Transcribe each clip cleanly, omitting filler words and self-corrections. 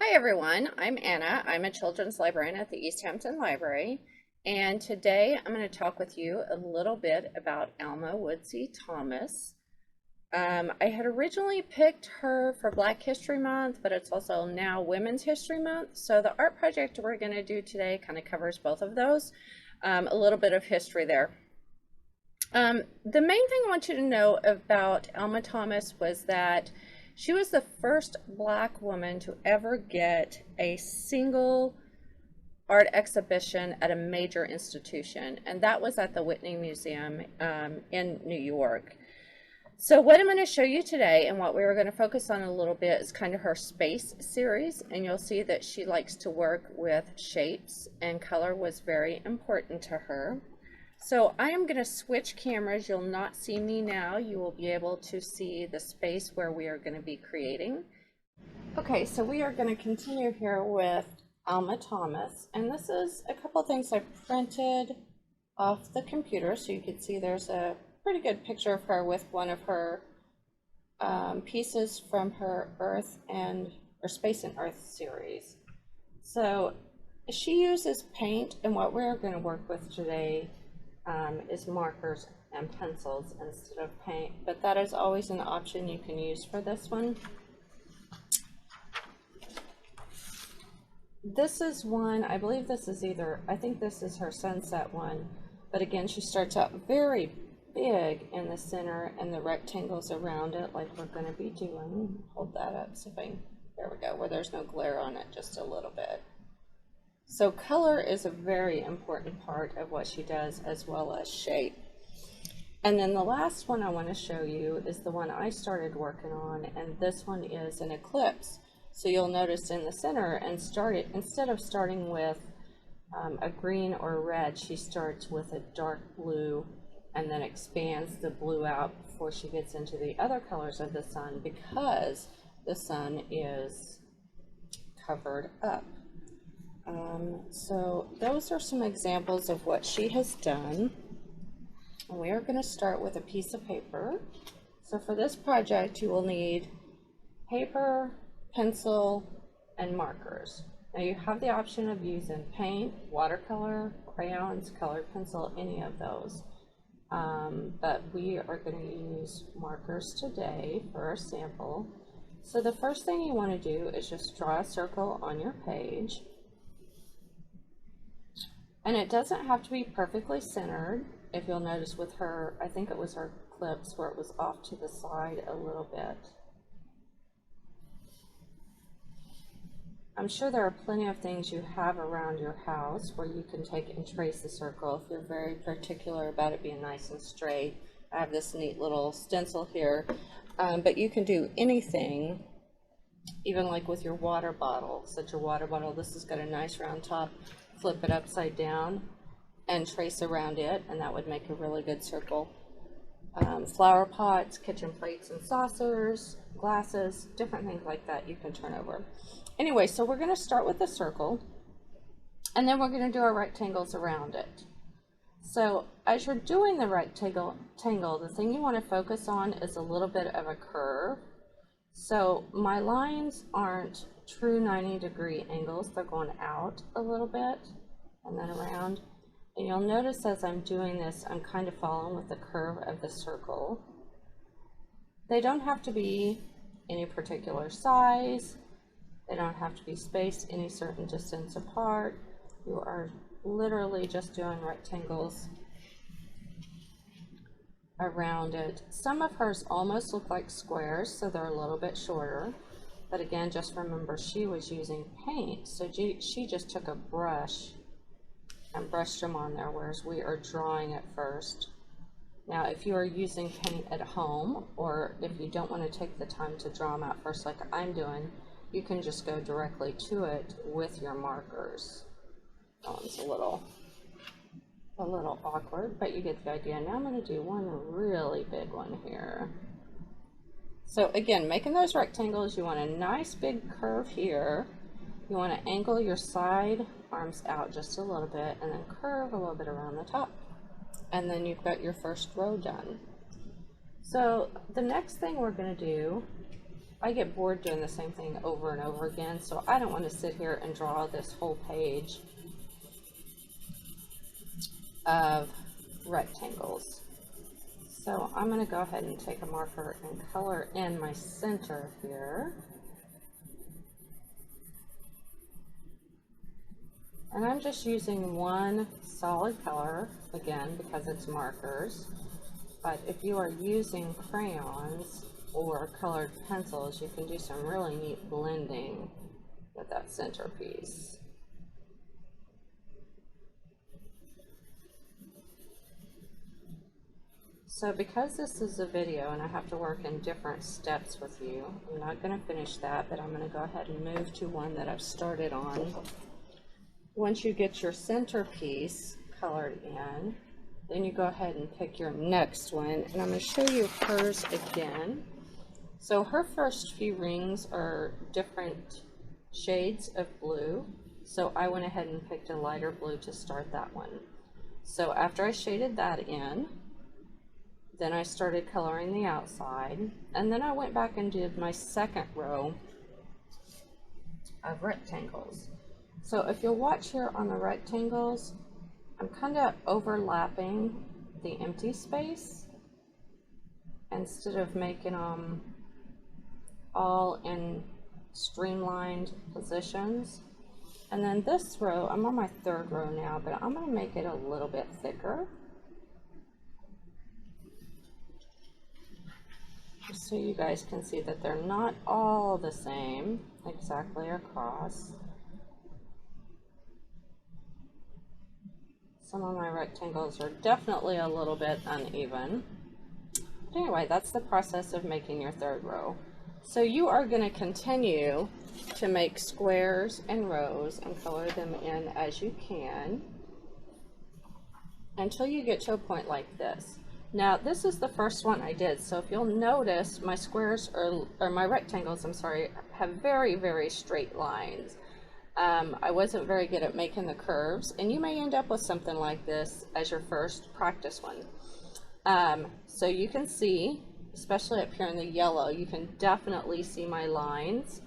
Hi everyone, I'm Anna. I'm a children's librarian at the East Hampton Library, and today I'm going to talk with you a little bit about Alma Woodsey Thomas. I had originally picked her for Black History Month, but it's also now Women's History Month, so the art project we're going to do today kind of covers both of those, a little bit of history there. The main thing I want you to know about Alma Thomas was that she was the first Black woman to ever get a single art exhibition at a major institution, and that was at the Whitney Museum in New York. So what I'm going to show you today and what we're going to focus on a little bit is kind of her space series, and you'll see that she likes to work with shapes, and color was very important to her. So I am going to switch cameras. You'll not see me now. You will be able to see the space where we are going to be creating. Okay, so we are going to continue here with Alma Thomas, and this is a couple things I printed off the computer, so you can see there's a pretty good picture of her with one of her pieces from her Space and Earth series. So she uses paint, and what we're going to work with today is markers and pencils instead of paint, but that is always an option you can use for this one. This is one, I believe this is I think this is her sunset one, but again, she starts out very big in the center and the rectangles around it like we're going to be doing. Hold that up, so if there we go, where there's no glare on it, just a little bit. So color is a very important part of what she does, as well as shape. And then the last one I want to show you is the one I started working on, and this one is an eclipse. So you'll notice in the center, and instead of starting with a green or a red, she starts with a dark blue and then expands the blue out before she gets into the other colors of the sun, because the sun is covered up. So those are some examples of what she has done. And we are going to start with a piece of paper. So for this project, you will need paper, pencil, and markers. Now you have the option of using paint, watercolor, crayons, colored pencil, any of those. But we are going to use markers today for our sample. So the first thing you want to do is just draw a circle on your page. And it doesn't have to be perfectly centered. If you'll notice with her, I think it was her eclipse where it was off to the side a little bit. I'm sure there are plenty of things you have around your house where you can take and trace the circle if you're very particular about it being nice and straight. I have this neat little stencil here, but you can do anything, even like with your water bottle. Such a water bottle, this has got a nice round top. Flip it upside down and trace around it, and that would make a really good circle. Flower pots, kitchen plates and saucers, glasses, different things like that you can turn over. Anyway, so we're going to start with a circle, and then we're going to do our rectangles around it. So as you're doing the rectangle, the thing you want to focus on is a little bit of a curve. So my lines aren't true 90-degree angles, they're going out a little bit and then around. And you'll notice as I'm doing this, I'm kind of following with the curve of the circle. They don't have to be any particular size. They don't have to be spaced any certain distance apart. You are literally just doing rectangles around it. Some of hers almost look like squares, so they're a little bit shorter. But again, just remember she was using paint, so she just took a brush and brushed them on there, whereas we are drawing it first. Now, if you are using paint at home, or if you don't want to take the time to draw them out first like I'm doing, you can just go directly to it with your markers. That one's a little awkward, but you get the idea. Now I'm going to do one really big one here. So again, making those rectangles, you want a nice big curve here. You want to angle your side arms out just a little bit and then curve a little bit around the top. And then you've got your first row done. So the next thing we're going to do I get bored doing the same thing over and over again, so I don't want to sit here and draw this whole page of rectangles. So I'm going to go ahead and take a marker and color in my center here. And I'm just using one solid color, again, because it's markers. But if you are using crayons or colored pencils, you can do some really neat blending with that centerpiece. So because this is a video and I have to work in different steps with you, I'm not going to finish that, but I'm going to go ahead and move to one that I've started on. Once you get your centerpiece colored in, then you go ahead and pick your next one, and I'm going to show you hers again. So her first few rings are different shades of blue, so I went ahead and picked a lighter blue to start that one. So after I shaded that in, then I started coloring the outside, and then I went back and did my second row of rectangles. So if you'll watch here on the rectangles, I'm kind of overlapping the empty space instead of making them all in streamlined positions. And then this row, I'm on my third row now, but I'm going to make it a little bit thicker, just so you guys can see that they're not all the same exactly across. Some of my rectangles are definitely a little bit uneven. But anyway, that's the process of making your third row. So you are going to continue to make squares and rows and color them in as you can until you get to a point like this. Now this is the first one I did, so if you'll notice, my squares or my rectangles, I'm sorry, have very, very straight lines. I wasn't very good at making the curves, and you may end up with something like this as your first practice one. So you can see, especially up here in the yellow, you can definitely see my lines,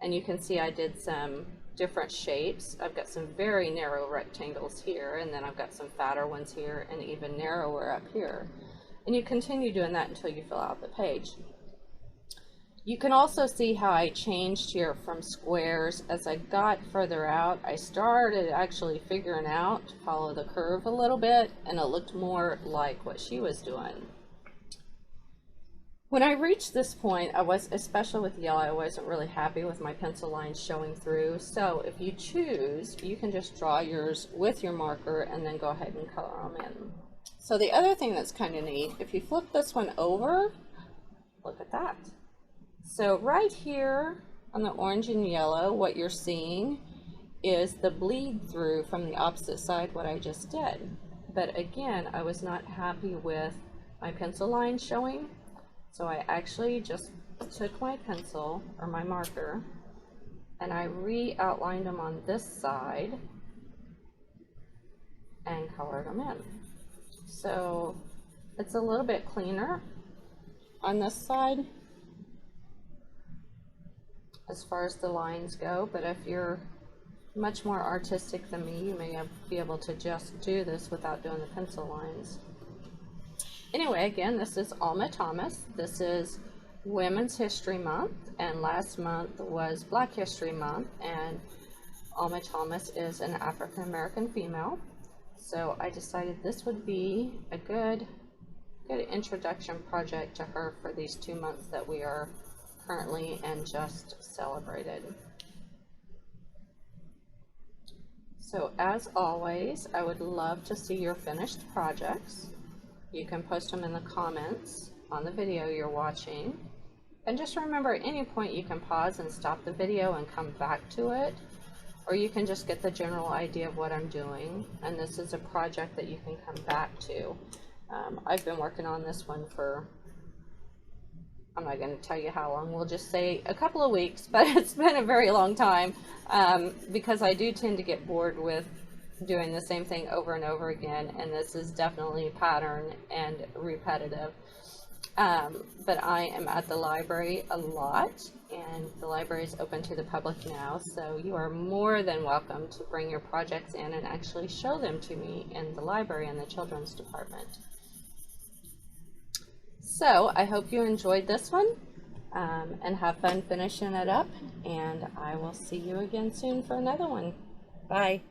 and you can see I did some different shapes. I've got some very narrow rectangles here, and then I've got some fatter ones here and even narrower up here. And you continue doing that until you fill out the page. You can also see how I changed here from squares. As I got further out, I started actually figuring out to follow the curve a little bit, and it looked more like what she was doing. When I reached this point, especially with yellow, I wasn't really happy with my pencil lines showing through. So if you choose, you can just draw yours with your marker and then go ahead and color them in. So the other thing that's kind of neat, if you flip this one over, look at that. So right here on the orange and yellow, what you're seeing is the bleed through from the opposite side, what I just did. But again, I was not happy with my pencil line showing. So I actually just took my pencil or my marker and I re-outlined them on this side and colored them in. So it's a little bit cleaner on this side as far as the lines go, but if you're much more artistic than me, you may be able to just do this without doing the pencil lines. Anyway, again, this is Alma Thomas. This is Women's History Month, and last month was Black History Month, and Alma Thomas is an African American female. So I decided this would be a good introduction project to her for these 2 months that we are currently and just celebrated. So as always, I would love to see your finished projects. You can post them in the comments on the video you're watching. And just remember, at any point you can pause and stop the video and come back to it, or you can just get the general idea of what I'm doing. And this is a project that you can come back to. I've been working on this one for, I'm not going to tell you how long, we'll just say a couple of weeks, but it's been a very long time because I do tend to get bored with doing the same thing over and over again, and this is definitely pattern and repetitive. but I am at the library a lot, and the library is open to the public now, so you are more than welcome to bring your projects in and actually show them to me in the library in the children's department. So I hope you enjoyed this one, and have fun finishing it up, and I will see you again soon for another one. Bye.